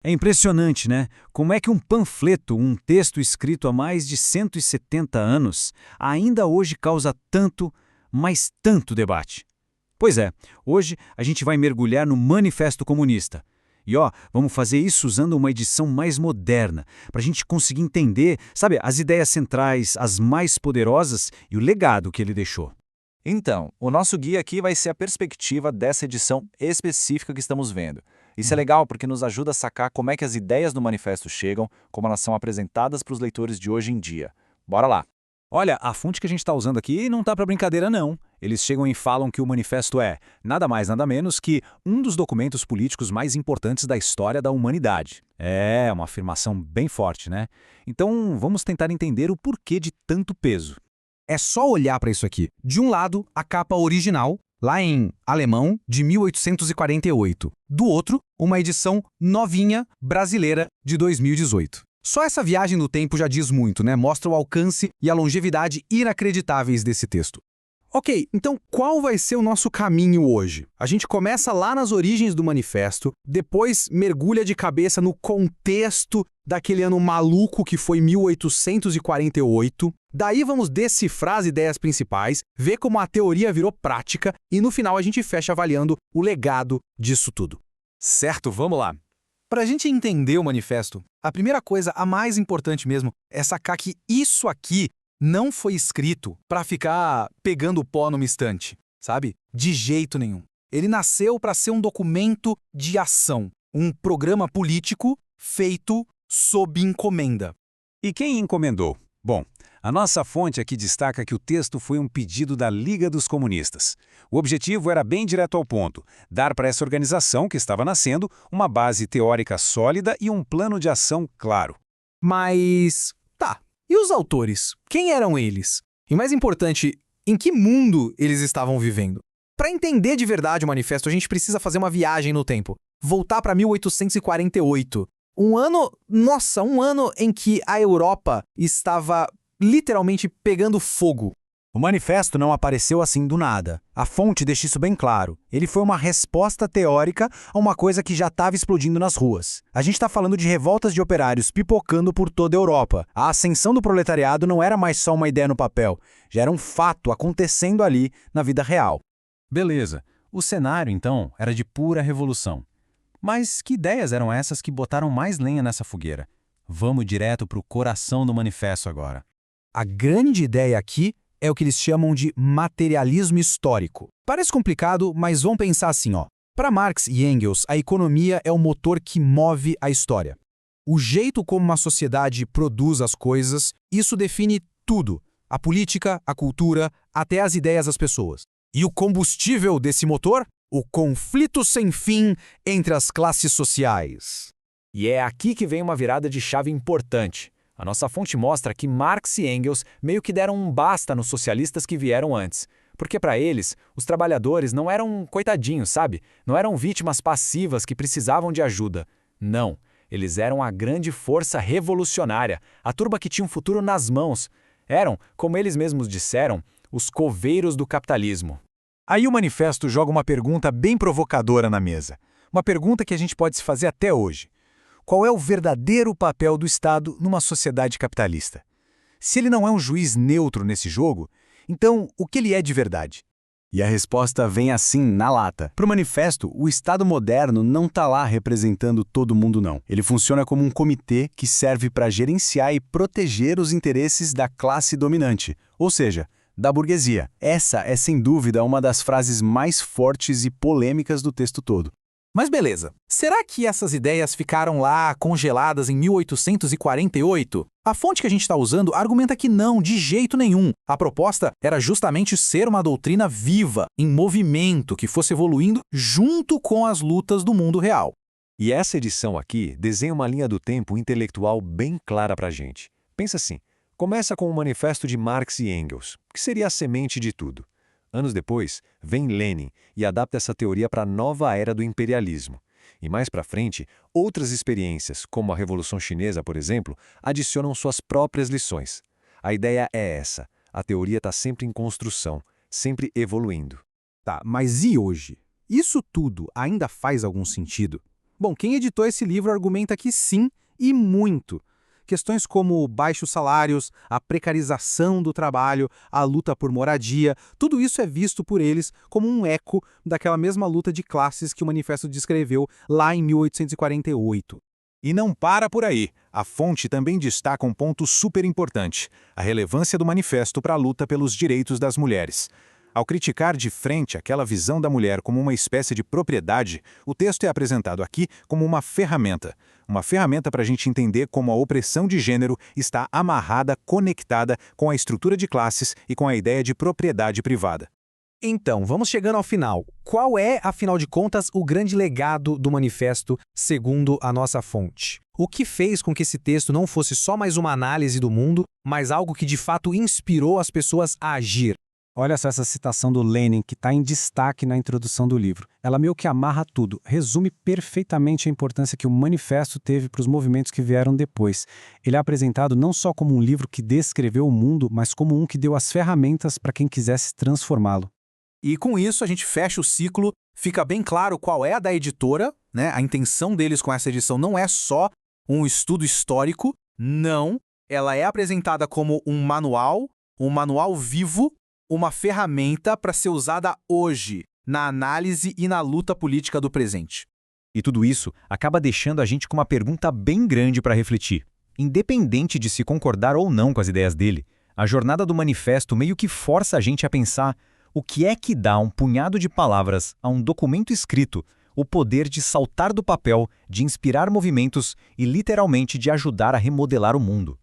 É impressionante, né? Como é que um panfleto, um texto escrito há mais de 170 anos, ainda hoje causa tanto, mas tanto debate? Pois é, hoje a gente vai mergulhar no Manifesto Comunista. E vamos fazer isso usando uma edição mais moderna, para a gente conseguir entender, sabe, as ideias centrais, as mais poderosas e o legado que ele deixou. Então, o nosso guia aqui vai ser a perspectiva dessa edição específica que estamos vendo. Isso é legal porque nos ajuda a sacar como é que as ideias do manifesto chegam, como elas são apresentadas para os leitores de hoje em dia. Bora lá! Olha, a fonte que a gente está usando aqui não tá para brincadeira, não. Eles chegam e falam que o manifesto é, nada mais nada menos que um dos documentos políticos mais importantes da história da humanidade. É, uma afirmação bem forte, né? Então, vamos tentar entender o porquê de tanto peso. É só olhar para isso aqui. De um lado, a capa original, lá em alemão, de 1848. Do outro, uma edição novinha, brasileira, de 2018. Só essa viagem no tempo já diz muito, né? Mostra o alcance e a longevidade inacreditáveis desse texto. Ok, então qual vai ser o nosso caminho hoje? A gente começa lá nas origens do manifesto, depois mergulha de cabeça no contexto daquele ano maluco que foi 1848. Daí vamos decifrar as ideias principais, ver como a teoria virou prática e no final a gente fecha avaliando o legado disso tudo. Certo, vamos lá. Para a gente entender o manifesto, a primeira coisa, a mais importante mesmo, é sacar que isso aqui não foi escrito para ficar pegando pó numa estante, sabe? De jeito nenhum. Ele nasceu para ser um documento de ação, um programa político feito sob encomenda. E quem encomendou? Bom, a nossa fonte aqui destaca que o texto foi um pedido da Liga dos Comunistas. O objetivo era bem direto ao ponto, dar para essa organização que estava nascendo uma base teórica sólida e um plano de ação claro. Mas, tá, e os autores? Quem eram eles? E mais importante, em que mundo eles estavam vivendo? Para entender de verdade o manifesto, a gente precisa fazer uma viagem no tempo. Voltar para 1848. Um ano em que a Europa estava literalmente pegando fogo. O manifesto não apareceu assim do nada. A fonte deixa isso bem claro. Ele foi uma resposta teórica a uma coisa que já estava explodindo nas ruas. A gente está falando de revoltas de operários pipocando por toda a Europa. A ascensão do proletariado não era mais só uma ideia no papel, já era um fato acontecendo ali na vida real. Beleza. O cenário, então, era de pura revolução. Mas que ideias eram essas que botaram mais lenha nessa fogueira? Vamos direto para o coração do manifesto agora. A grande ideia aqui é o que eles chamam de materialismo histórico. Parece complicado, mas vamos pensar assim, ó. Para Marx e Engels, a economia é o motor que move a história. O jeito como uma sociedade produz as coisas, isso define tudo. A política, a cultura, até as ideias das pessoas. E o combustível desse motor? O conflito sem fim entre as classes sociais. E é aqui que vem uma virada de chave importante. A nossa fonte mostra que Marx e Engels meio que deram um basta nos socialistas que vieram antes. Porque para eles, os trabalhadores não eram coitadinhos, sabe? Não eram vítimas passivas que precisavam de ajuda. Não, eles eram a grande força revolucionária, a turba que tinha um futuro nas mãos. Eram, como eles mesmos disseram, os coveiros do capitalismo. Aí o manifesto joga uma pergunta bem provocadora na mesa. Uma pergunta que a gente pode se fazer até hoje. Qual é o verdadeiro papel do Estado numa sociedade capitalista? Se ele não é um juiz neutro nesse jogo, então o que ele é de verdade? E a resposta vem assim, na lata. Para o manifesto, o Estado moderno não está lá representando todo mundo, não. Ele funciona como um comitê que serve para gerenciar e proteger os interesses da classe dominante, ou seja, da burguesia. Essa é, sem dúvida, uma das frases mais fortes e polêmicas do texto todo. Mas beleza, será que essas ideias ficaram lá congeladas em 1848? A fonte que a gente está usando argumenta que não, de jeito nenhum. A proposta era justamente ser uma doutrina viva, em movimento, que fosse evoluindo junto com as lutas do mundo real. E essa edição aqui desenha uma linha do tempo intelectual bem clara para a gente. Pensa assim, começa com o manifesto de Marx e Engels, que seria a semente de tudo. Anos depois, vem Lenin e adapta essa teoria para a nova era do imperialismo. E mais para frente, outras experiências, como a Revolução Chinesa, por exemplo, adicionam suas próprias lições. A ideia é essa, a teoria está sempre em construção, sempre evoluindo. Tá, mas e hoje? Isso tudo ainda faz algum sentido? Bom, quem editou esse livro argumenta que sim, e muito. Questões como baixos salários, a precarização do trabalho, a luta por moradia, tudo isso é visto por eles como um eco daquela mesma luta de classes que o manifesto descreveu lá em 1848. E não para por aí. A fonte também destaca um ponto super importante: a relevância do manifesto para a luta pelos direitos das mulheres. Ao criticar de frente aquela visão da mulher como uma espécie de propriedade, o texto é apresentado aqui como uma ferramenta para a gente entender como a opressão de gênero está amarrada, conectada com a estrutura de classes e com a ideia de propriedade privada. Então, vamos chegando ao final. Qual é, afinal de contas, o grande legado do manifesto, segundo a nossa fonte? O que fez com que esse texto não fosse só mais uma análise do mundo, mas algo que de fato inspirou as pessoas a agir? Olha só essa citação do Lenin, que está em destaque na introdução do livro. Ela meio que amarra tudo, resume perfeitamente a importância que o manifesto teve para os movimentos que vieram depois. Ele é apresentado não só como um livro que descreveu o mundo, mas como um que deu as ferramentas para quem quisesse transformá-lo. E com isso a gente fecha o ciclo, fica bem claro qual é a da editora, né? A intenção deles com essa edição não é só um estudo histórico, não. Ela é apresentada como um manual vivo, uma ferramenta para ser usada hoje, na análise e na luta política do presente. E tudo isso acaba deixando a gente com uma pergunta bem grande para refletir. Independente de se concordar ou não com as ideias dele, a jornada do manifesto meio que força a gente a pensar o que é que dá um punhado de palavras a um documento escrito o poder de saltar do papel, de inspirar movimentos e literalmente de ajudar a remodelar o mundo.